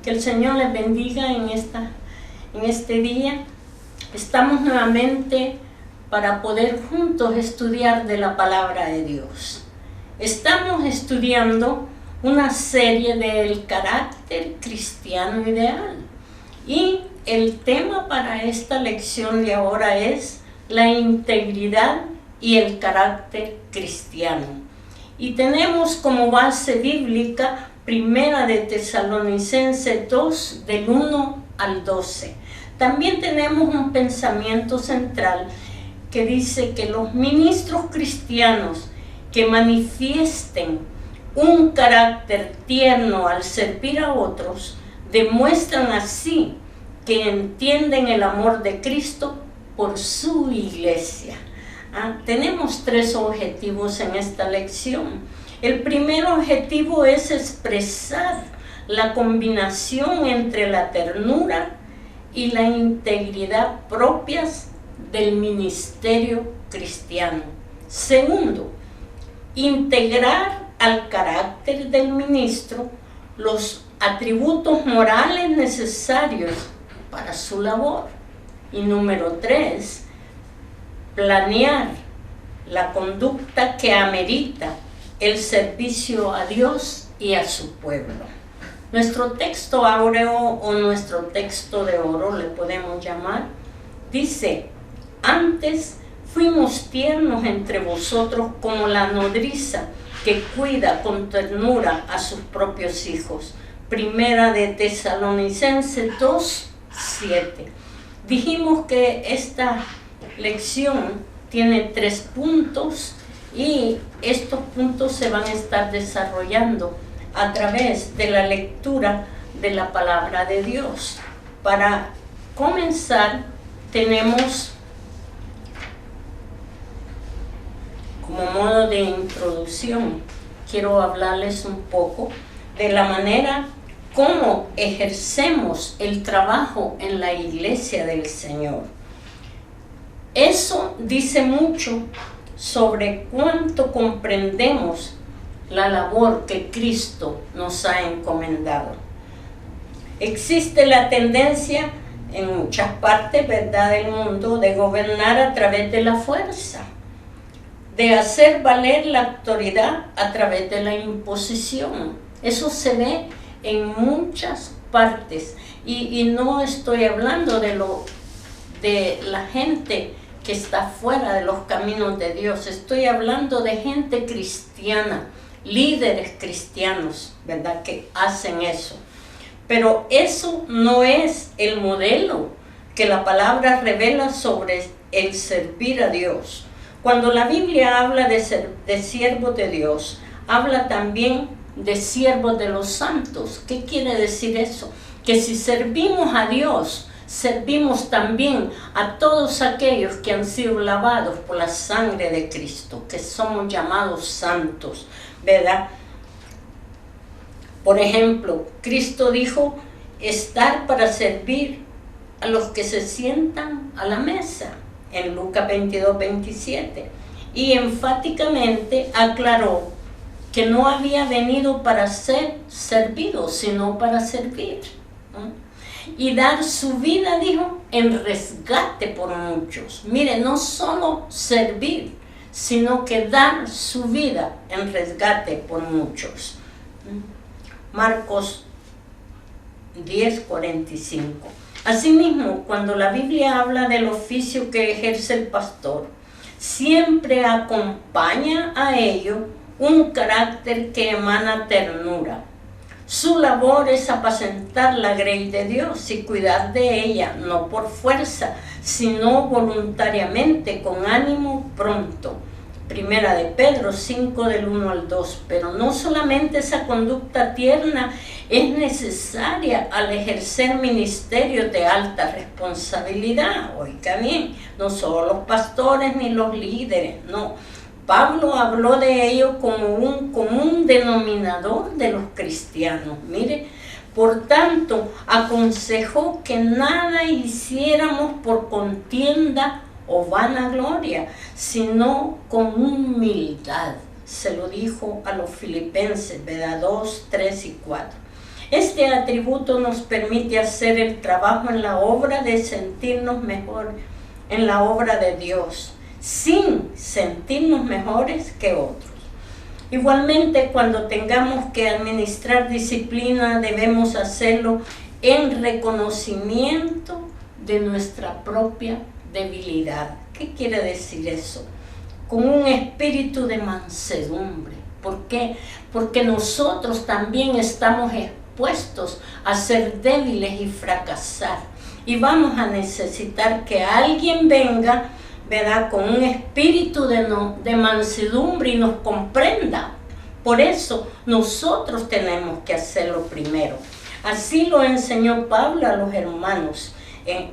Que el Señor les bendiga en este día. Estamos nuevamente para poder juntos estudiar de la palabra de Dios. Estamos estudiando una serie del carácter cristiano ideal. Y el tema para esta lección de ahora es la integridad y el carácter cristiano. Y tenemos como base bíblica Primera de Tesalonicenses 2, del 1 al 12. También tenemos un pensamiento central que dice que los ministros cristianos que manifiesten un carácter tierno al servir a otros, demuestran así que entienden el amor de Cristo por su iglesia. Tenemos 3 objetivos en esta lección. El primer objetivo es expresar la combinación entre la ternura y la integridad propias del ministerio cristiano. Segundo, integrar al carácter del ministro los atributos morales necesarios para su labor. Y número 3, planear la conducta que amerita el servicio a Dios y a su pueblo. Nuestro texto áureo o nuestro texto de oro le podemos llamar, dice: antes fuimos tiernos entre vosotros como la nodriza que cuida con ternura a sus propios hijos. Primera de Tesalonicenses 2, 7. Dijimos que esta lección tiene 3 puntos y estos puntos se van a estar desarrollando a través de la lectura de la palabra de Dios. Para comenzar, tenemos como modo de introducción, quiero hablarles un poco de la manera como ejercemos el trabajo en la iglesia del Señor. Eso dice mucho sobre cuánto comprendemos la labor que Cristo nos ha encomendado. Existe la tendencia en muchas partes, ¿verdad?, del mundo de gobernar a través de la fuerza, de hacer valer la autoridad a través de la imposición. Eso se ve en muchas partes y no estoy hablando de la gente que está fuera de los caminos de Dios. Estoy hablando de gente cristiana, líderes cristianos, ¿verdad?, que hacen eso. Pero eso no es el modelo que la palabra revela sobre el servir a Dios. Cuando la Biblia habla de siervos de Dios, habla también de siervos de los santos. ¿Qué quiere decir eso? Que si servimos a Dios, servimos también a todos aquellos que han sido lavados por la sangre de Cristo, que somos llamados santos, ¿verdad? Por ejemplo, Cristo dijo estar para servir a los que se sientan a la mesa, en Lucas 22, 27, y enfáticamente aclaró que no había venido para ser servido, sino para servir, ¿no? Y dar su vida, dijo, en rescate por muchos. Mire, no solo servir, sino que dar su vida en rescate por muchos. Marcos 10, 45. Asimismo, cuando la Biblia habla del oficio que ejerce el pastor, siempre acompaña a ello un carácter que emana ternura. Su labor es apacentar la grey de Dios y cuidar de ella, no por fuerza, sino voluntariamente, con ánimo pronto. Primera de Pedro 5, del 1 al 2. Pero no solamente esa conducta tierna es necesaria al ejercer ministerios de alta responsabilidad. Oiga bien, no solo los pastores ni los líderes, no. Pablo habló de ello como un común denominador de los cristianos. Mire, por tanto, aconsejó que nada hiciéramos por contienda o vanagloria, sino con humildad. Se lo dijo a los filipenses, ¿verdad? 2, 3 y 4. Este atributo nos permite hacer el trabajo en la obra de sentirnos mejor en la obra de Dios, sin sentirnos mejores que otros. Igualmente, cuando tengamos que administrar disciplina, debemos hacerlo en reconocimiento de nuestra propia debilidad. ¿Qué quiere decir eso? Con un espíritu de mansedumbre. ¿Por qué? Porque nosotros también estamos expuestos a ser débiles y fracasar. Y vamos a necesitar que alguien venga, ¿verdad?, con un espíritu de mansedumbre y nos comprenda. Por eso nosotros tenemos que hacerlo primero. Así lo enseñó Pablo a los hermanos. En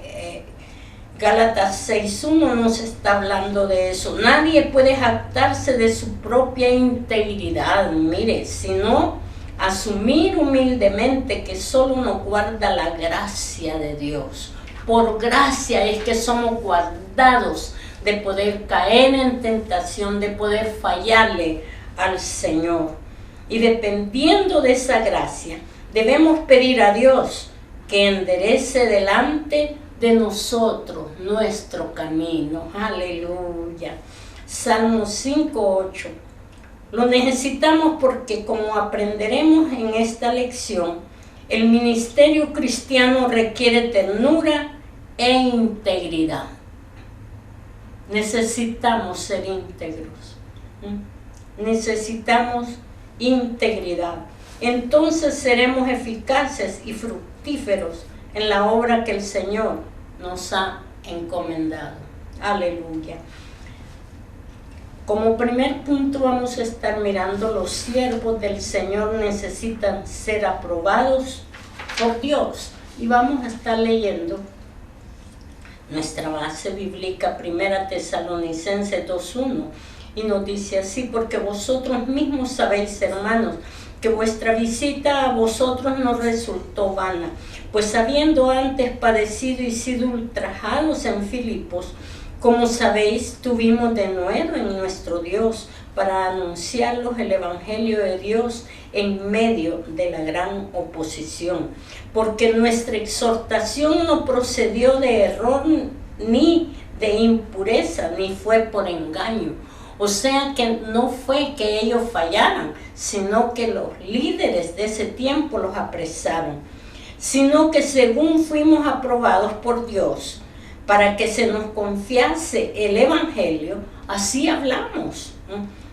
Gálatas 6:1 nos está hablando de eso. Nadie puede jactarse de su propia integridad, mire, sino asumir humildemente que solo nos guarda la gracia de Dios. Por gracia es que somos guardados de poder caer en tentación, de poder fallarle al Señor. Y dependiendo de esa gracia, debemos pedir a Dios que enderece delante de nosotros nuestro camino. Aleluya. Salmo 5:8. Lo necesitamos porque, como aprenderemos en esta lección, el ministerio cristiano requiere ternura e integridad. Necesitamos ser íntegros. Necesitamos integridad. Entonces seremos eficaces y fructíferos en la obra que el Señor nos ha encomendado. Aleluya. Como primer punto vamos a estar mirando: los siervos del Señor necesitan ser aprobados por Dios. Y vamos a estar leyendo nuestra base bíblica, 1 Tesalonicenses 2:1, y nos dice así: porque vosotros mismos sabéis, hermanos, que vuestra visita a vosotros no resultó vana, pues habiendo antes padecido y sido ultrajados en Filipos, como sabéis, tuvimos denuedo en nuestro Dios para anunciarlos el Evangelio de Dios en medio de la gran oposición, porque nuestra exhortación no procedió de error ni de impureza, ni fue por engaño. O sea que no fue que ellos fallaran, sino que los líderes de ese tiempo los apresaron, sino que según fuimos aprobados por Dios, para que se nos confiase el Evangelio, así hablamos,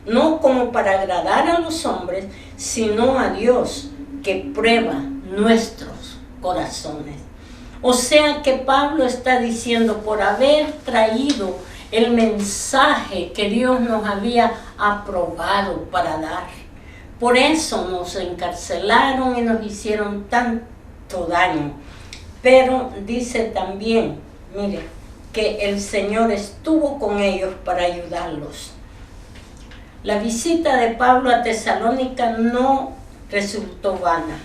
no como para agradar a los hombres, sino a Dios, que prueba nuestros corazones. O sea que Pablo está diciendo, por haber traído el mensaje que Dios nos había aprobado para dar, por eso nos encarcelaron y nos hicieron tanto daño. Pero dice también, mire, que el Señor estuvo con ellos para ayudarlos. La visita de Pablo a Tesalónica no resultó vana.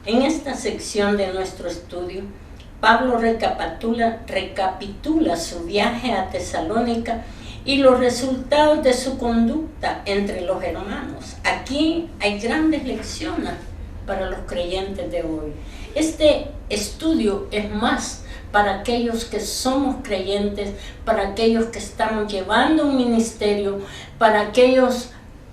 En esta sección de nuestro estudio, Pablo recapitula su viaje a Tesalónica y los resultados de su conducta entre los hermanos. Aquí hay grandes lecciones para los creyentes de hoy. Este estudio es más para aquellos que somos creyentes, para aquellos que estamos llevando un ministerio, para aquellos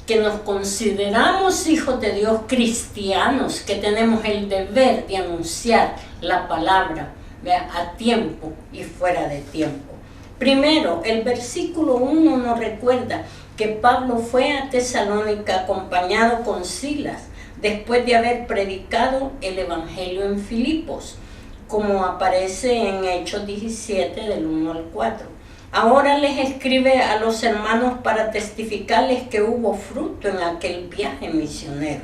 que nos consideramos hijos de Dios, cristianos, que tenemos el deber de anunciar la palabra, ¿vea?, a tiempo y fuera de tiempo. Primero, el versículo 1 nos recuerda que Pablo fue a Tesalónica acompañado con Silas, después de haber predicado el Evangelio en Filipos, como aparece en Hechos 17, del 1 al 4. Ahora les escribe a los hermanos para testificarles que hubo fruto en aquel viaje misionero.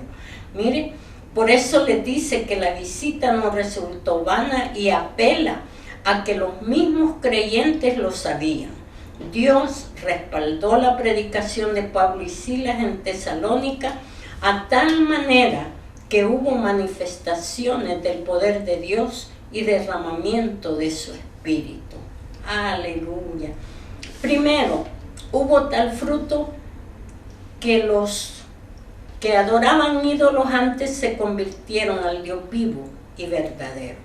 Mire, por eso les dice que la visita no resultó vana y apela a que los mismos creyentes lo sabían. Dios respaldó la predicación de Pablo y Silas en Tesalónica a tal manera que hubo manifestaciones del poder de Dios y derramamiento de su espíritu. Aleluya. Primero, hubo tal fruto que los que adoraban ídolos antes se convirtieron al Dios vivo y verdadero.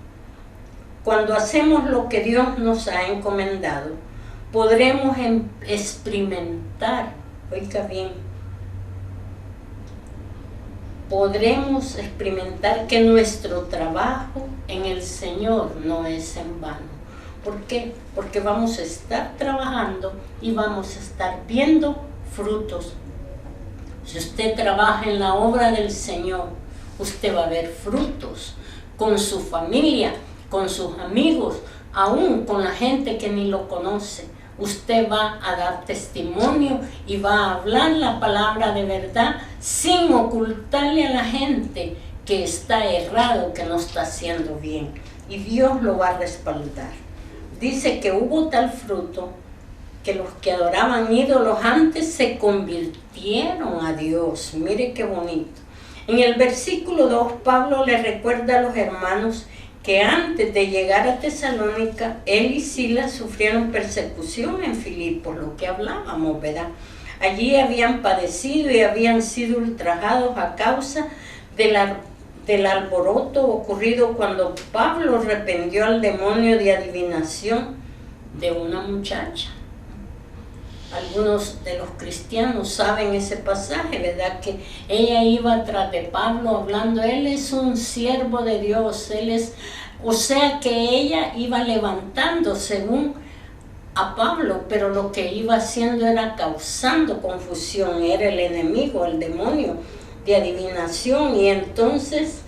Cuando hacemos lo que Dios nos ha encomendado, podremos experimentar, oiga bien, podremos experimentar que nuestro trabajo en el Señor no es en vano. ¿Por qué? Porque vamos a estar trabajando y vamos a estar viendo frutos. Si usted trabaja en la obra del Señor, usted va a ver frutos con su familia, con sus amigos, aún con la gente que ni lo conoce. Usted va a dar testimonio y va a hablar la palabra de verdad sin ocultarle a la gente que está errado, que no está haciendo bien. Y Dios lo va a respaldar. Dice que hubo tal fruto que los que adoraban ídolos antes se convirtieron a Dios. Mire qué bonito. En el versículo 2, Pablo le recuerda a los hermanos que antes de llegar a Tesalónica, él y Silas sufrieron persecución en Filipos, lo que hablábamos, ¿verdad? Allí habían padecido y habían sido ultrajados a causa del alboroto ocurrido cuando Pablo reprendió al demonio de adivinación de una muchacha. Algunos de los cristianos saben ese pasaje, ¿verdad? Que ella iba tras de Pablo hablando, él es un siervo de Dios, o sea que ella iba levantando según a Pablo, pero lo que iba haciendo era causando confusión, era el enemigo, el demonio de adivinación, y entonces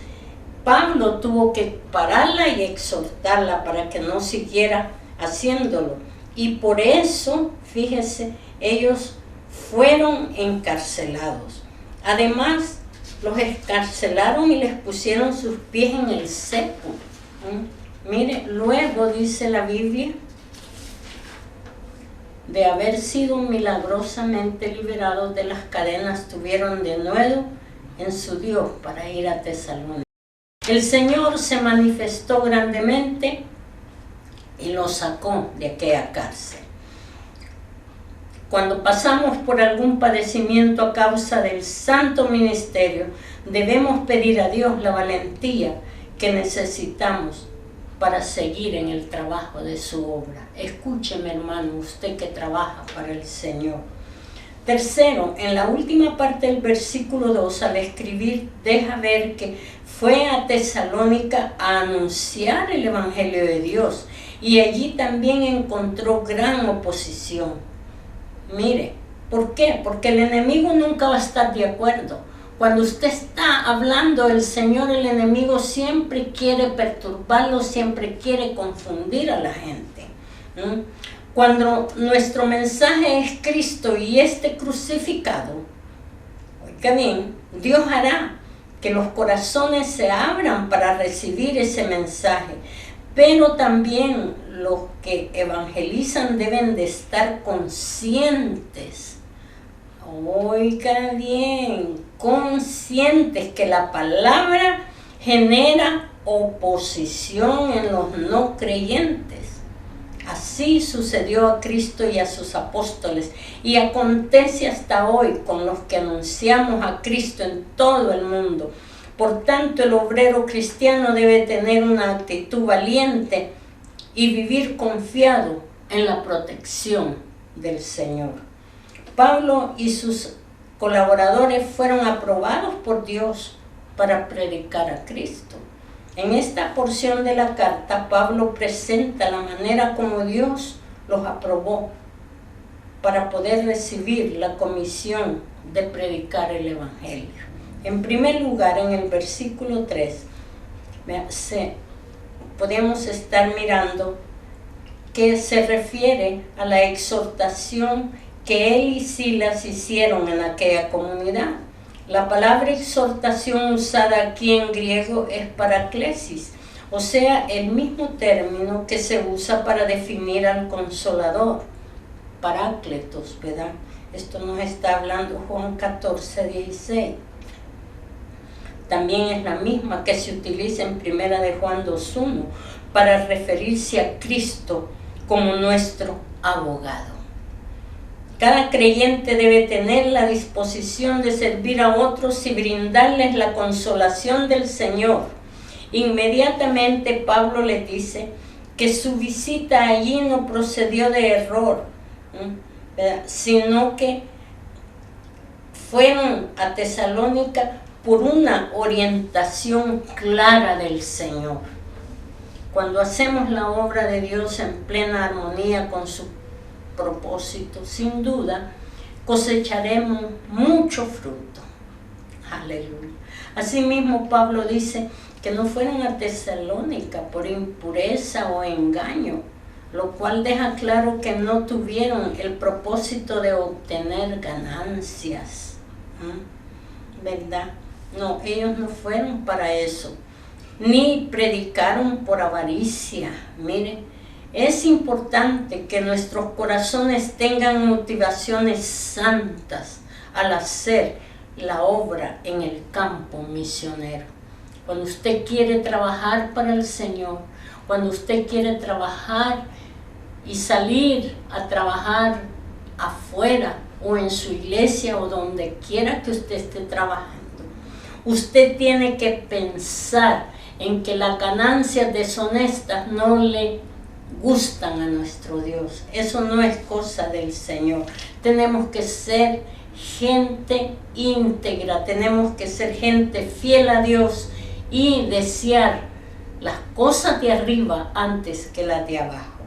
Pablo tuvo que pararla y exhortarla para que no siguiera haciéndolo. Y por eso, fíjese, ellos fueron encarcelados. Además, los encarcelaron y les pusieron sus pies en el cepo. Mire, luego dice la Biblia, de haber sido milagrosamente liberados de las cadenas, tuvieron de nuevo en su Dios para ir a Tesalónica. El Señor se manifestó grandemente y lo sacó de aquella cárcel. Cuando pasamos por algún padecimiento a causa del santo ministerio, debemos pedir a Dios la valentía que necesitamos para seguir en el trabajo de su obra. Escúcheme, hermano, usted que trabaja para el Señor. Tercero, en la última parte del versículo 2, al escribir, deja ver que fue a Tesalónica a anunciar el Evangelio de Dios. Y allí también encontró gran oposición. Mire, ¿por qué? Porque el enemigo nunca va a estar de acuerdo. Cuando usted está hablando del Señor, el enemigo siempre quiere perturbarlo, siempre quiere confundir a la gente. Cuando nuestro mensaje es Cristo y este crucificado, oiga bien, Dios hará que los corazones se abran para recibir ese mensaje. Pero también los que evangelizan deben de estar conscientes, oiga bien, conscientes que la palabra genera oposición en los no creyentes. Así sucedió a Cristo y a sus apóstoles, y acontece hasta hoy con los que anunciamos a Cristo en todo el mundo. Por tanto, el obrero cristiano debe tener una actitud valiente y vivir confiado en la protección del Señor. Pablo y sus colaboradores fueron aprobados por Dios para predicar a Cristo. En esta porción de la carta, Pablo presenta la manera como Dios los aprobó para poder recibir la comisión de predicar el Evangelio. En primer lugar, en el versículo 3, podemos estar mirando que se refiere a la exhortación que él y Silas hicieron en aquella comunidad. La palabra exhortación usada aquí en griego es paraklesis, o sea, el mismo término que se usa para definir al Consolador, Parácletos, ¿verdad? Esto nos está hablando Juan 14:16. También es la misma que se utiliza en 1 de Juan 2:1 para referirse a Cristo como nuestro abogado. Cada creyente debe tener la disposición de servir a otros y brindarles la consolación del Señor. Inmediatamente Pablo le dice que su visita allí no procedió de error, sino que fueron a Tesalónica por una orientación clara del Señor. Cuando hacemos la obra de Dios en plena armonía con su propósito, sin duda cosecharemos mucho fruto. Aleluya. Asimismo, Pablo dice que no fueron a Tesalónica por impureza o engaño, lo cual deja claro que no tuvieron el propósito de obtener ganancias. ¿Verdad? No, ellos no fueron para eso, ni predicaron por avaricia. Miren, es importante que nuestros corazones tengan motivaciones santas al hacer la obra en el campo misionero. Cuando usted quiere trabajar para el Señor, cuando usted quiere trabajar y salir a trabajar afuera o en su iglesia o donde quiera que usted esté trabajando, usted tiene que pensar en que las ganancias deshonestas no le gustan a nuestro Dios. Eso no es cosa del Señor. Tenemos que ser gente íntegra, tenemos que ser gente fiel a Dios y desear las cosas de arriba antes que las de abajo.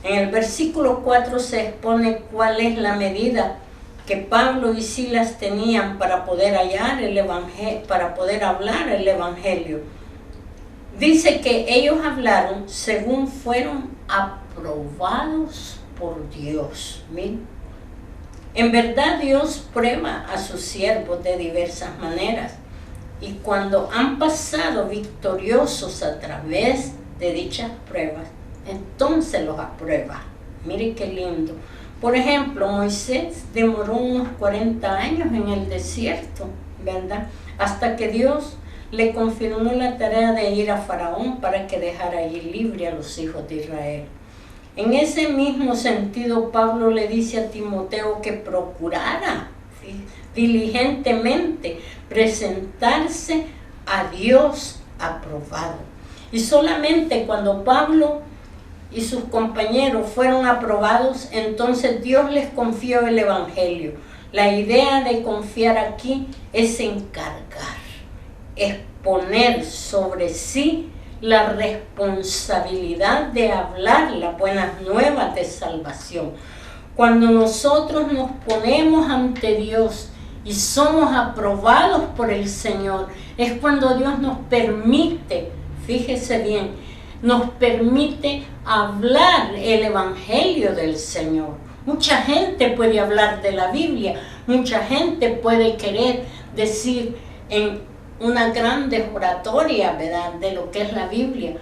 En el versículo 4 se expone cuál es la medida que Pablo y Silas tenían para poder hallar el evangelio, para poder hablar el evangelio. Dice que ellos hablaron según fueron aprobados por Dios. ¿Miren? En verdad Dios prueba a sus siervos de diversas maneras, y cuando han pasado victoriosos a través de dichas pruebas, entonces los aprueba. Mire qué lindo. Por ejemplo, Moisés demoró unos 40 años en el desierto, ¿verdad? Hasta que Dios le confirmó la tarea de ir a Faraón para que dejara allí libre a los hijos de Israel. En ese mismo sentido, Pablo le dice a Timoteo que procurara diligentemente presentarse a Dios aprobado. Y solamente cuando Pablo y sus compañeros fueron aprobados, entonces Dios les confió el evangelio. La idea de confiar aquí es encargar, es poner sobre sí la responsabilidad de hablar las buenas nuevas de salvación. Cuando nosotros nos ponemos ante Dios y somos aprobados por el Señor, es cuando Dios nos permite, fíjese bien, nos permite hablar el evangelio del Señor. Mucha gente puede hablar de la Biblia, mucha gente puede querer decir en una grande oratoria, ¿verdad?, de lo que es la Biblia,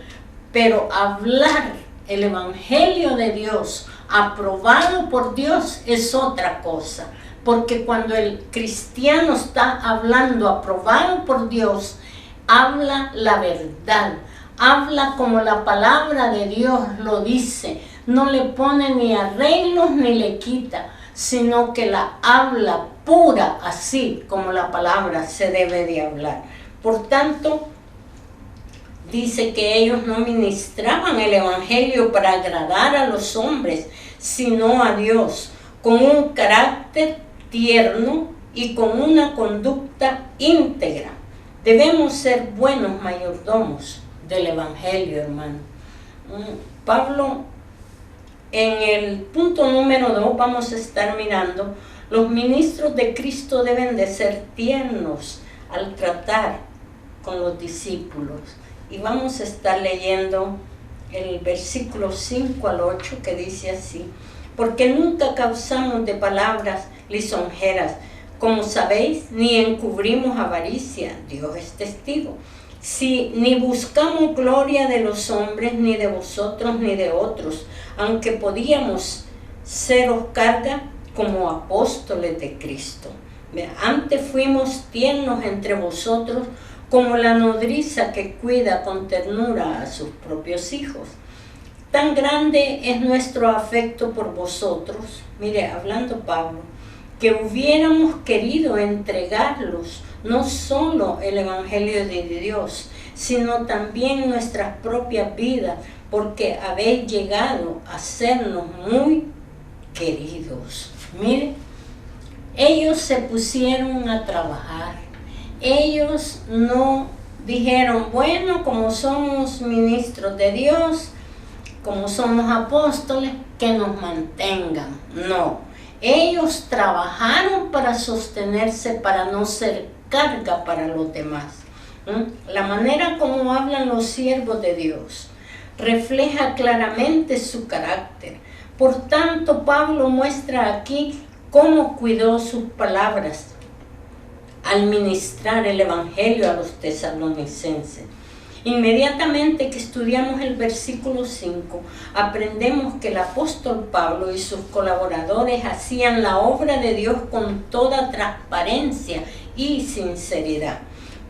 pero hablar el evangelio de Dios aprobado por Dios es otra cosa, porque cuando el cristiano está hablando aprobado por Dios, habla la verdad, habla como la palabra de Dios lo dice, no le pone ni arreglos ni le quita, sino que la habla pura, así como la palabra se debe de hablar. Por tanto, dice que ellos no ministraban el evangelio para agradar a los hombres, sino a Dios, con un carácter tierno y con una conducta íntegra. Debemos ser buenos mayordomos del evangelio, hermano. Pablo, en el punto número 2 vamos a estar mirando, los ministros de Cristo deben de ser tiernos al tratar con los discípulos. Y vamos a estar leyendo el versículo 5 al 8 que dice así: porque nunca causamos de palabras lisonjeras, como sabéis, ni encubrimos avaricia, Dios es testigo. Si ni buscamos gloria de los hombres, ni de vosotros, ni de otros, aunque podíamos seros carga como apóstoles de Cristo. Antes fuimos tiernos entre vosotros, como la nodriza que cuida con ternura a sus propios hijos. Tan grande es nuestro afecto por vosotros, mire, hablando Pablo, que hubiéramos querido entregarlos no solo el Evangelio de Dios, sino también nuestras propias vidas, porque habéis llegado a sernos muy queridos. Mire, ellos se pusieron a trabajar. Ellos no dijeron, bueno, como somos ministros de Dios, como somos apóstoles, que nos mantengan. No, ellos trabajaron para sostenerse, para no ser carga para los demás. La manera como hablan los siervos de Dios refleja claramente su carácter. Por tanto, Pablo muestra aquí cómo cuidó sus palabras al ministrar el Evangelio a los tesalonicenses. Inmediatamente que estudiamos el versículo 5, aprendemos que el apóstol Pablo y sus colaboradores hacían la obra de Dios con toda transparencia y sinceridad.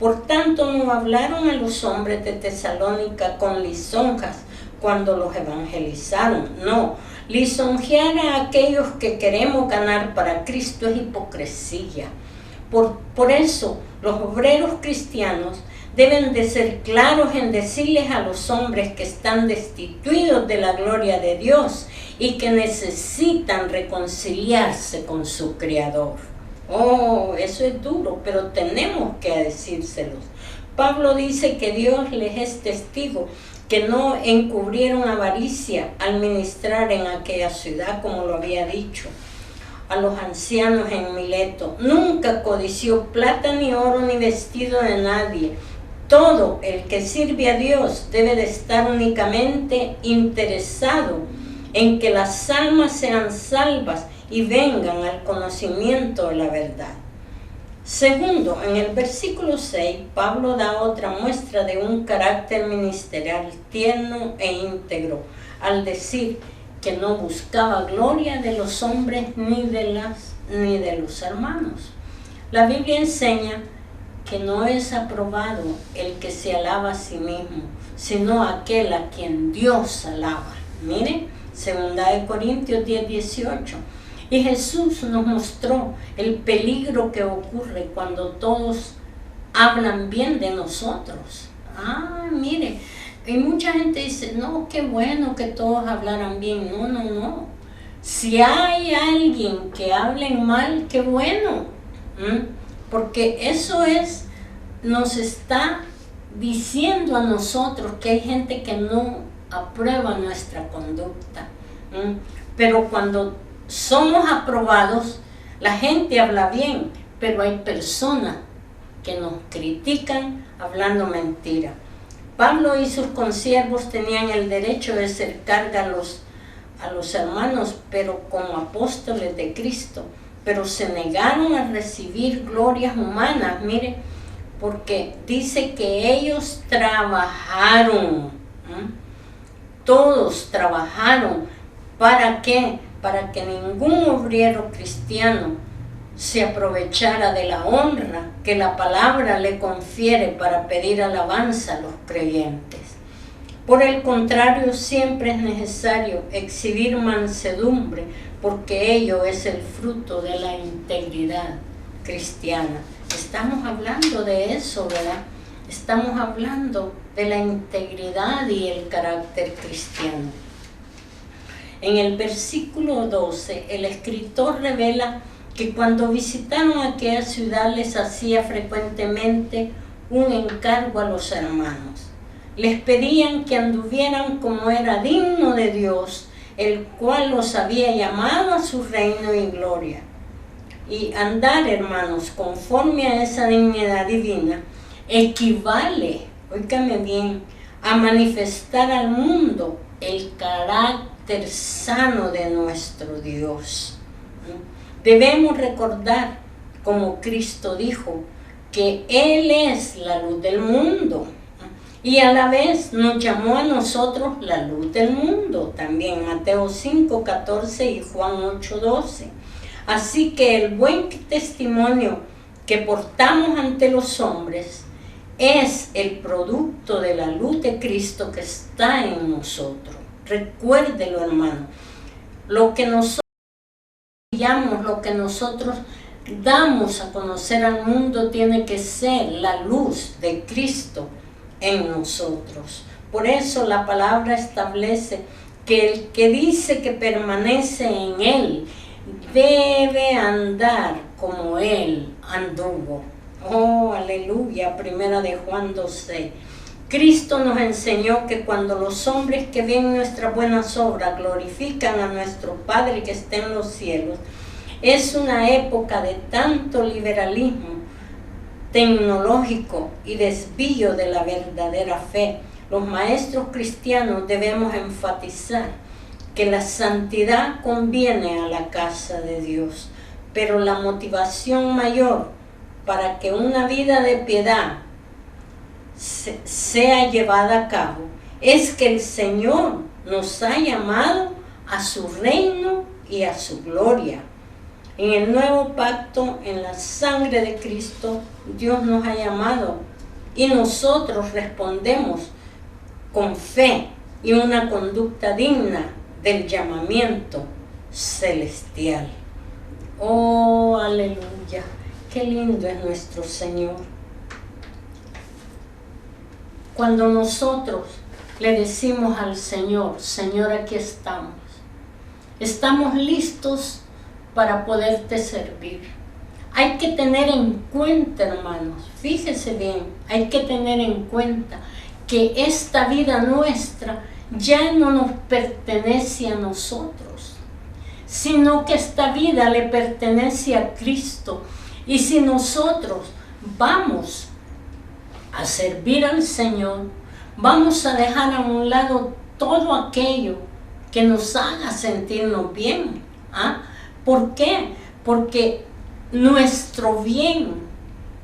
Por tanto, no hablaron a los hombres de Tesalónica con lisonjas cuando los evangelizaron. No, lisonjear a aquellos que queremos ganar para Cristo es hipocresía. Por eso, los obreros cristianos deben de ser claros en decirles a los hombres que están destituidos de la gloria de Dios y que necesitan reconciliarse con su Creador. Oh, eso es duro, pero tenemos que decírselos. Pablo dice que Dios les es testigo, que no encubrieron avaricia al ministrar en aquella ciudad, como lo había dicho a los ancianos en Mileto. Nunca codició plata ni oro ni vestido de nadie. Todo el que sirve a Dios debe de estar únicamente interesado en que las almas sean salvas y vengan al conocimiento de la verdad. Segundo, en el versículo 6, Pablo da otra muestra de un carácter ministerial tierno e íntegro, al decir que no buscaba gloria de los hombres ni de los hermanos. La Biblia enseña que no es aprobado el que se alaba a sí mismo, sino aquel a quien Dios alaba. Mire, 2 Corintios 10:18. Y Jesús nos mostró el peligro que ocurre cuando todos hablan bien de nosotros. Mire, y mucha gente dice, no, qué bueno que todos hablaran bien. No. Si hay alguien que hable mal, qué bueno. Porque eso nos está diciendo a nosotros que hay gente que no aprueba nuestra conducta. Pero cuando somos aprobados, la gente habla bien, pero hay personas que nos critican hablando mentira. Pablo y sus consiervos tenían el derecho de ser carga a los hermanos, pero como apóstoles de Cristo, pero se negaron a recibir glorias humanas, mire, porque dice que ellos trabajaron, todos trabajaron. ¿Para qué? Para que ningún obrero cristiano se aprovechara de la honra que la palabra le confiere para pedir alabanza a los creyentes. Por el contrario, siempre es necesario exhibir mansedumbre, porque ello es el fruto de la integridad cristiana. Estamos hablando de eso, ¿verdad? Estamos hablando de la integridad y el carácter cristiano. En el versículo 12, el escritor revela que cuando visitaron aquella ciudad les hacía frecuentemente un encargo a los hermanos. Les pedían que anduvieran como era digno de Dios, el cual los había llamado a su reino y gloria. Y andar, hermanos, conforme a esa dignidad divina, equivale, óigame bien, a manifestar al mundo el carácter sano de nuestro Dios. Debemos recordar, como Cristo dijo, que Él es la luz del mundo y a la vez nos llamó a nosotros la luz del mundo, también Mateo 5:14 y Juan 8:12. Así que el buen testimonio que portamos ante los hombres es el producto de la luz de Cristo que está en nosotros. Recuérdelo, hermano. Lo que nosotros brillamos, lo que nosotros damos a conocer al mundo tiene que ser la luz de Cristo en nosotros. Por eso la palabra establece que el que dice que permanece en Él debe andar como Él anduvo. Oh, aleluya, 1 de Juan 2:6. Cristo nos enseñó que cuando los hombres que ven nuestras buenas obras glorifican a nuestro Padre que está en los cielos, es una época de tanto liberalismo tecnológico y desvío de la verdadera fe. Los maestros cristianos debemos enfatizar que la santidad conviene a la casa de Dios, pero la motivación mayor para que una vida de piedad sea llevada a cabo es que el Señor nos ha llamado a su reino y a su gloria. En el nuevo pacto, en la sangre de Cristo, Dios nos ha llamado y nosotros respondemos con fe y una conducta digna del llamamiento celestial. Oh, aleluya, qué lindo es nuestro Señor. Cuando nosotros le decimos al Señor, Señor, aquí estamos listos para poderte servir. Hay que tener en cuenta, hermanos, fíjese bien, hay que tener en cuenta que esta vida nuestra ya no nos pertenece a nosotros, sino que esta vida le pertenece a Cristo. Y si nosotros vamos a servir al Señor, vamos a dejar a un lado todo aquello que nos haga sentirnos bien. ¿Por qué? Porque nuestro bien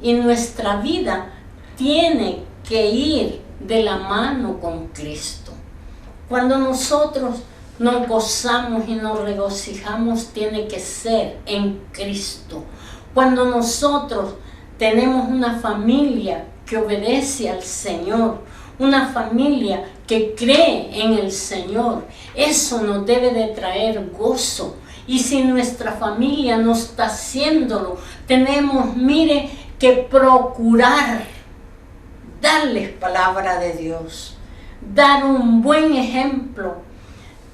y nuestra vida tiene que ir de la mano con Cristo. Cuando nosotros nos gozamos y nos regocijamos, tiene que ser en Cristo. Cuando nosotros tenemos una familia que obedece al Señor, una familia que cree en el Señor, eso nos debe de traer gozo. Y si nuestra familia no está haciéndolo, tenemos, mire, que procurar darles palabra de Dios, dar un buen ejemplo,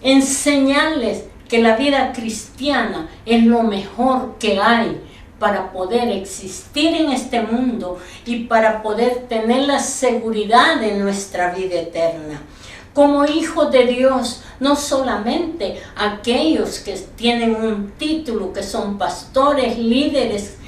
enseñarles que la vida cristiana es lo mejor que hay para poder existir en este mundo y para poder tener la seguridad de nuestra vida eterna. Como hijos de Dios, no solamente aquellos que tienen un título, que son pastores, líderes,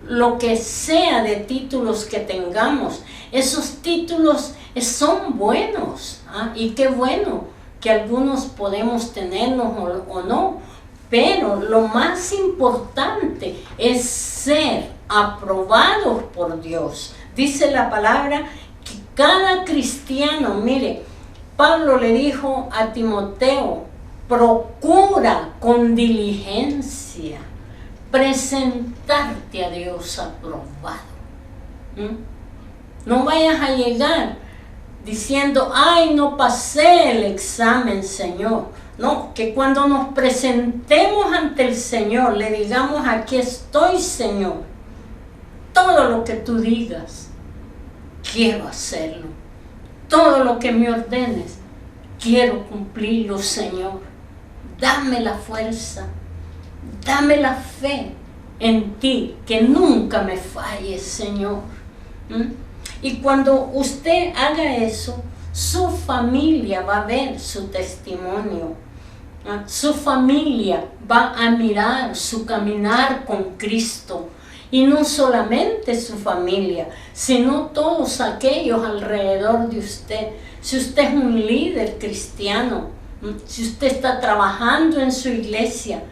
lo que sea de títulos que tengamos, esos títulos son buenos, y qué bueno que algunos podemos tenerlos o no, pero lo más importante es ser aprobados por Dios. Dice la palabra que cada cristiano, mire, Pablo le dijo a Timoteo, procura con diligencia presentarte a Dios aprobado. No vayas a llegar diciendo, ay, no pasé el examen, Señor. No, que cuando nos presentemos ante el Señor, le digamos, aquí estoy, Señor. Todo lo que tú digas, quiero hacerlo. Todo lo que me ordenes, quiero cumplirlo, Señor. Dame la fuerza, dame la fe en ti, que nunca me falles, Señor. Y cuando usted haga eso, su familia va a ver su testimonio. Su familia va a mirar su caminar con Cristo. Y no solamente su familia, sino todos aquellos alrededor de usted. Si usted es un líder cristiano, si usted está trabajando en su iglesia,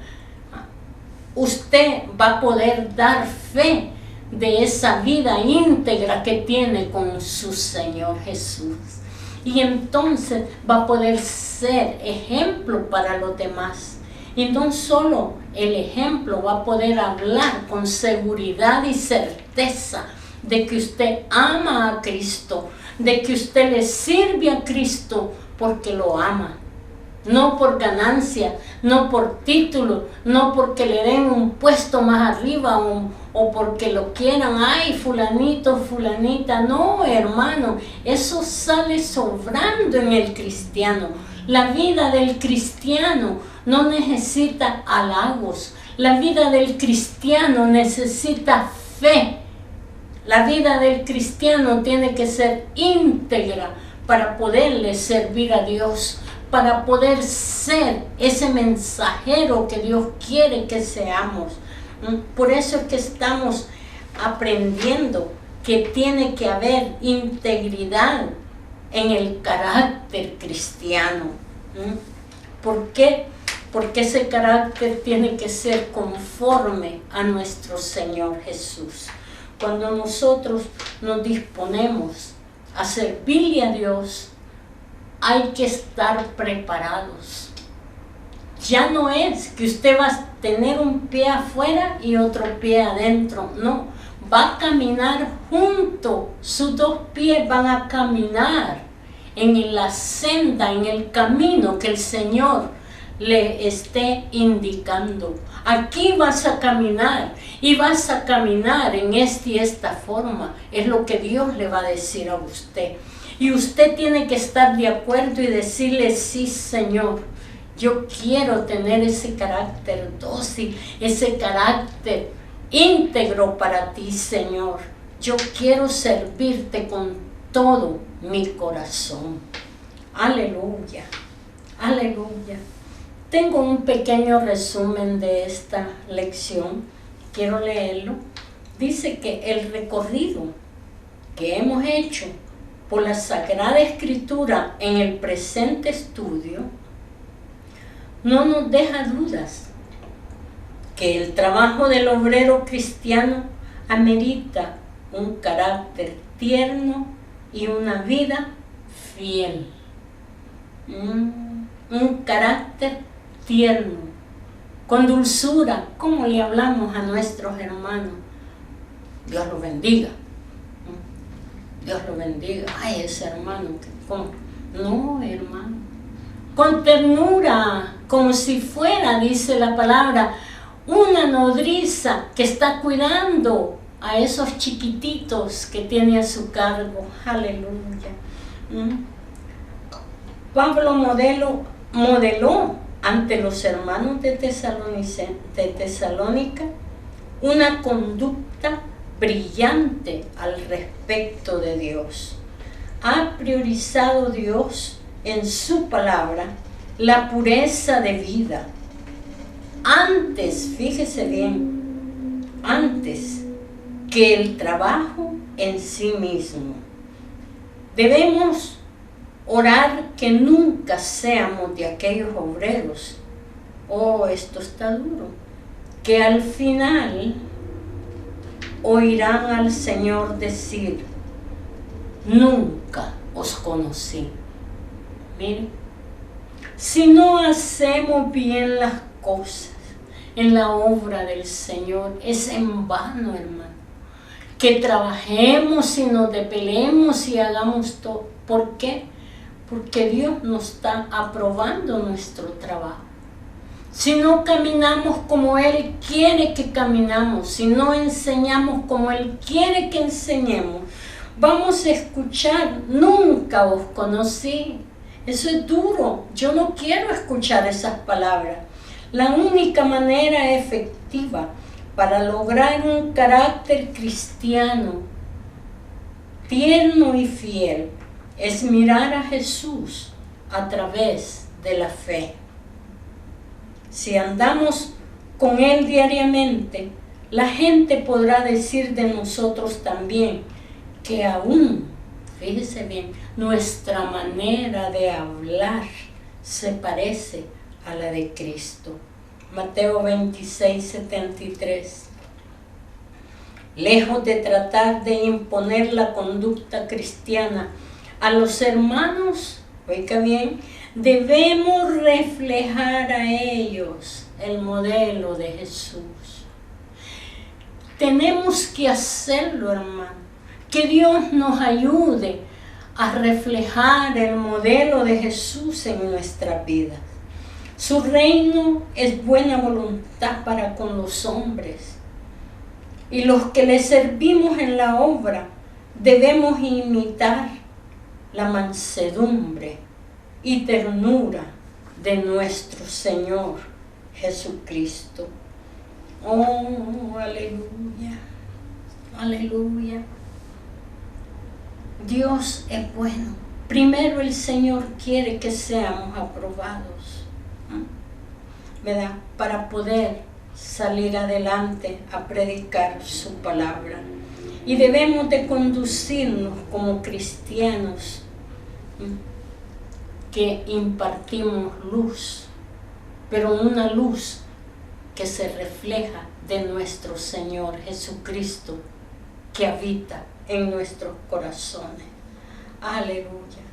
usted va a poder dar fe de esa vida íntegra que tiene con su Señor Jesús. Y entonces va a poder ser ejemplo para los demás. Y no solo el ejemplo, va a poder hablar con seguridad y certeza de que usted ama a Cristo, de que usted le sirve a Cristo porque lo ama. no por ganancia, no por título, no porque le den un puesto más arriba o porque lo quieran, ay, fulanito, fulanita. No, hermano, eso sale sobrando en el cristiano. La vida del cristiano no necesita halagos. La vida del cristiano necesita fe. La vida del cristiano tiene que ser íntegra para poderle servir a Dios, para poder ser ese mensajero que Dios quiere que seamos. Por eso es que estamos aprendiendo que tiene que haber integridad en el carácter cristiano. ¿Por qué? Porque ese carácter tiene que ser conforme a nuestro Señor Jesús. Cuando nosotros nos disponemos a servirle a Dios, hay que estar preparados. Ya no es que usted va a tener un pie afuera y otro pie adentro, no. Va a caminar junto, sus dos pies van a caminar en la senda, en el camino que el Señor le esté indicando. Aquí vas a caminar y vas a caminar en esta y esta forma. Es lo que Dios le va a decir a usted. Y usted tiene que estar de acuerdo y decirle, sí, Señor, yo quiero tener ese carácter dócil, ese carácter íntegro para ti, Señor. Yo quiero servirte con todo mi corazón. Aleluya, aleluya. Tengo un pequeño resumen de esta lección. Quiero leerlo. Dice que el recorrido que hemos hecho por la Sagrada Escritura en el presente estudio no nos deja dudas que el trabajo del obrero cristiano amerita un carácter tierno y una vida fiel. Un carácter tierno, con dulzura, como le hablamos a nuestros hermanos. Dios los bendiga. Dios lo bendiga. Ay, ese hermano, ¿cómo? No, hermano. Con ternura, como si fuera, dice la palabra, una nodriza que está cuidando a esos chiquititos que tiene a su cargo. Aleluya. Pablo modeló ante los hermanos de Tesalónica una conducta brillante al respecto de Dios. Ha priorizado Dios en su palabra la pureza de vida. Antes, fíjese bien, antes que el trabajo en sí mismo. Debemos orar que nunca seamos de aquellos obreros, esto está duro, que al final oirán al Señor decir, nunca os conocí. Miren, si no hacemos bien las cosas en la obra del Señor, es en vano, hermano. Que trabajemos y nos depelemos y hagamos todo. ¿Por qué? Porque Dios nos está aprobando nuestro trabajo. Si no caminamos como Él quiere que caminamos, si no enseñamos como Él quiere que enseñemos, vamos a escuchar, nunca os conocí. Eso es duro, yo no quiero escuchar esas palabras. La única manera efectiva para lograr un carácter cristiano tierno y fiel es mirar a Jesús a través de la fe. Si andamos con Él diariamente, la gente podrá decir de nosotros también que aún, fíjese bien, nuestra manera de hablar se parece a la de Cristo. Mateo 26:73. Lejos de tratar de imponer la conducta cristiana a los hermanos, oiga bien, debemos reflejar a ellos el modelo de Jesús. Tenemos que hacerlo, hermano. Que Dios nos ayude a reflejar el modelo de Jesús en nuestra vida. Su reino es buena voluntad para con los hombres. Y los que le servimos en la obra debemos imitar la mansedumbre y ternura de nuestro Señor Jesucristo. Oh, aleluya, aleluya. Dios es bueno. Primero el Señor quiere que seamos aprobados, ¿verdad? Para poder salir adelante a predicar su palabra. Y debemos de conducirnos como cristianos que impartimos luz, pero una luz que se refleja de nuestro Señor Jesucristo, que habita en nuestros corazones. Aleluya.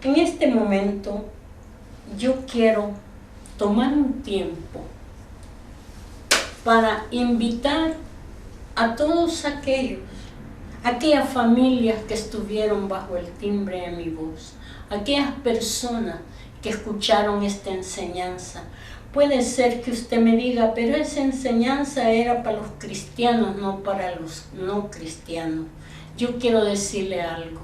En este momento yo quiero tomar un tiempo para invitar a todos aquellas familias que estuvieron bajo el timbre de mi voz, aquellas personas que escucharon esta enseñanza. Puede ser que usted me diga, pero esa enseñanza era para los cristianos, no para los no cristianos. Yo quiero decirle algo.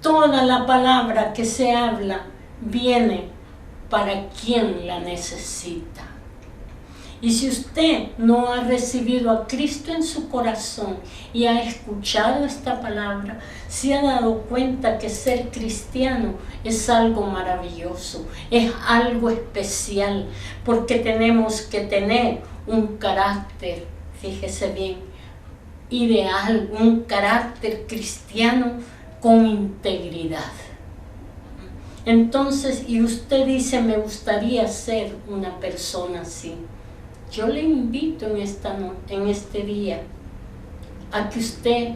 Toda la palabra que se habla viene para quien la necesita. Y si usted no ha recibido a Cristo en su corazón y ha escuchado esta palabra, se ha dado cuenta que ser cristiano es algo maravilloso, es algo especial, porque tenemos que tener un carácter, fíjese bien, ideal, un carácter cristiano con integridad. Entonces, y usted dice, me gustaría ser una persona así. Yo le invito en este día a que usted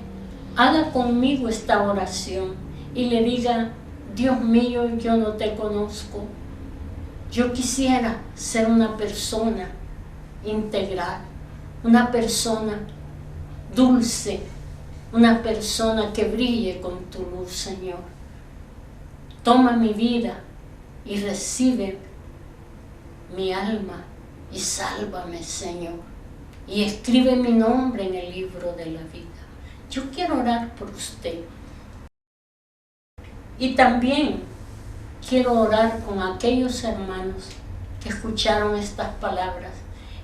haga conmigo esta oración y le diga, Dios mío, yo no te conozco. Yo quisiera ser una persona integral, una persona dulce, una persona que brille con tu luz, Señor. Toma mi vida y recibe mi alma y sálvame, Señor, y escribe mi nombre en el libro de la vida. Yo quiero orar por usted. Y también quiero orar con aquellos hermanos que escucharon estas palabras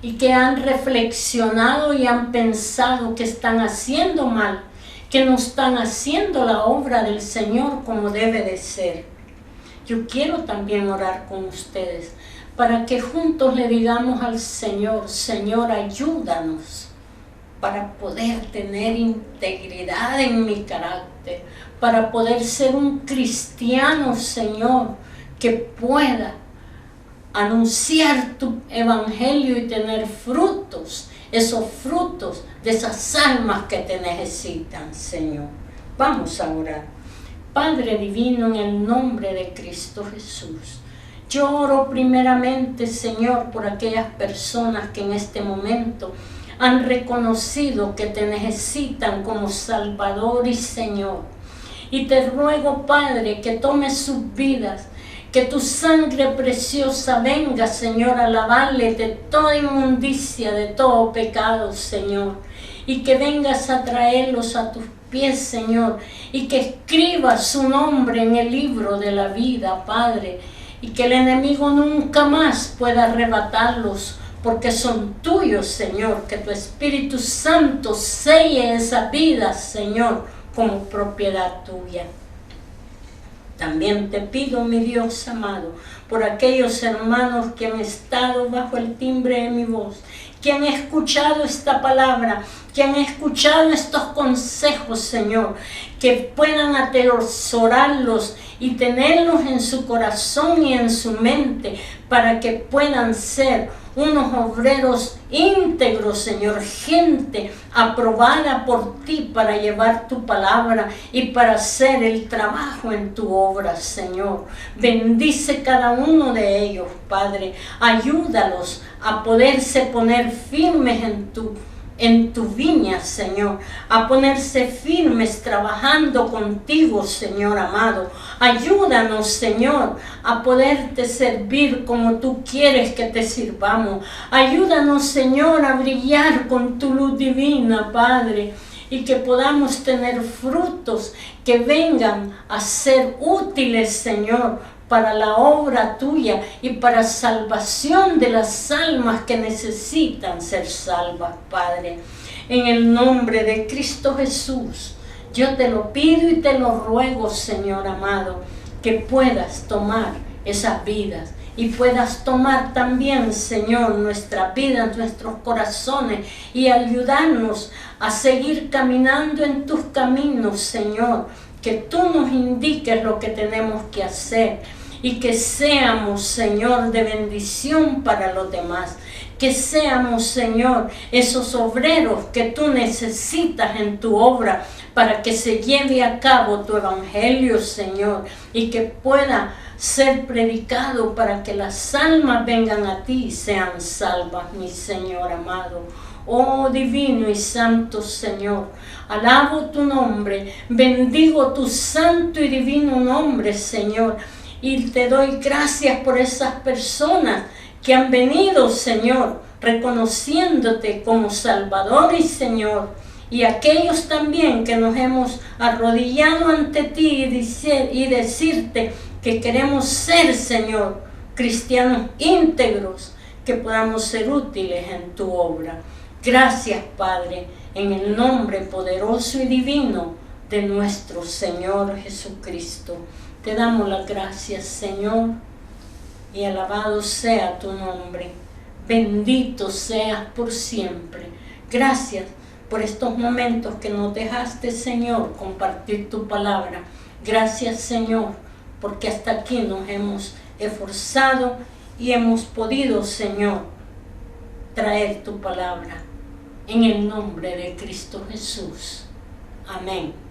y que han reflexionado y han pensado que están haciendo mal, que no están haciendo la obra del Señor como debe de ser. Yo quiero también orar con ustedes para que juntos le digamos al Señor, Señor, ayúdanos para poder tener integridad en mi carácter, para poder ser un cristiano, Señor, que pueda anunciar tu evangelio y tener frutos, esos frutos de esas almas que te necesitan, Señor. Vamos a orar. Padre divino, en el nombre de Cristo Jesús, yo oro primeramente, Señor, por aquellas personas que en este momento han reconocido que te necesitan como Salvador y Señor. Y te ruego, Padre, que tomes sus vidas, que tu sangre preciosa venga, Señor, a lavarle de toda inmundicia, de todo pecado, Señor. Y que vengas a traerlos a tus pies, Señor, y que escribas su nombre en el libro de la vida, Padre. Y que el enemigo nunca más pueda arrebatarlos, porque son tuyos, Señor. Que tu Espíritu Santo selle esa vida, Señor, como propiedad tuya. También te pido, mi Dios amado, por aquellos hermanos que han estado bajo el timbre de mi voz, que han escuchado esta palabra, que han escuchado estos consejos, Señor, que puedan atesorarlos y tenerlos en su corazón y en su mente, para que puedan ser unos obreros íntegros, Señor, gente aprobada por ti para llevar tu palabra y para hacer el trabajo en tu obra, Señor. Bendice cada uno de ellos, Padre. Ayúdalos a poderse poner firmes en tu en tu viña, Señor, a ponerse firmes trabajando contigo, Señor amado. Ayúdanos, Señor, a poderte servir como tú quieres que te sirvamos. Ayúdanos, Señor, a brillar con tu luz divina, Padre, y que podamos tener frutos que vengan a ser útiles, Señor, para la obra tuya y para salvación de las almas que necesitan ser salvas, Padre. En el nombre de Cristo Jesús, yo te lo pido y te lo ruego, Señor amado, que puedas tomar esas vidas y puedas tomar también, Señor, nuestra vida, nuestros corazones y ayudarnos a seguir caminando en tus caminos, Señor. Que tú nos indiques lo que tenemos que hacer y que seamos, Señor, de bendición para los demás. Que seamos, Señor, esos obreros que tú necesitas en tu obra para que se lleve a cabo tu evangelio, Señor, y que pueda ser predicado para que las almas vengan a ti y sean salvas, mi Señor amado. Oh divino y santo Señor, alabo tu nombre, bendigo tu santo y divino nombre, Señor, y te doy gracias por esas personas que han venido, Señor, reconociéndote como Salvador y Señor, y aquellos también que nos hemos arrodillado ante ti y decirte que queremos ser, Señor, cristianos íntegros, que podamos ser útiles en tu obra. Gracias, Padre, en el nombre poderoso y divino de nuestro Señor Jesucristo. Te damos las gracias, Señor, y alabado sea tu nombre. Bendito seas por siempre. Gracias por estos momentos que nos dejaste, Señor, compartir tu palabra. Gracias, Señor, porque hasta aquí nos hemos esforzado y hemos podido, Señor, traer tu palabra. En el nombre de Cristo Jesús. Amén.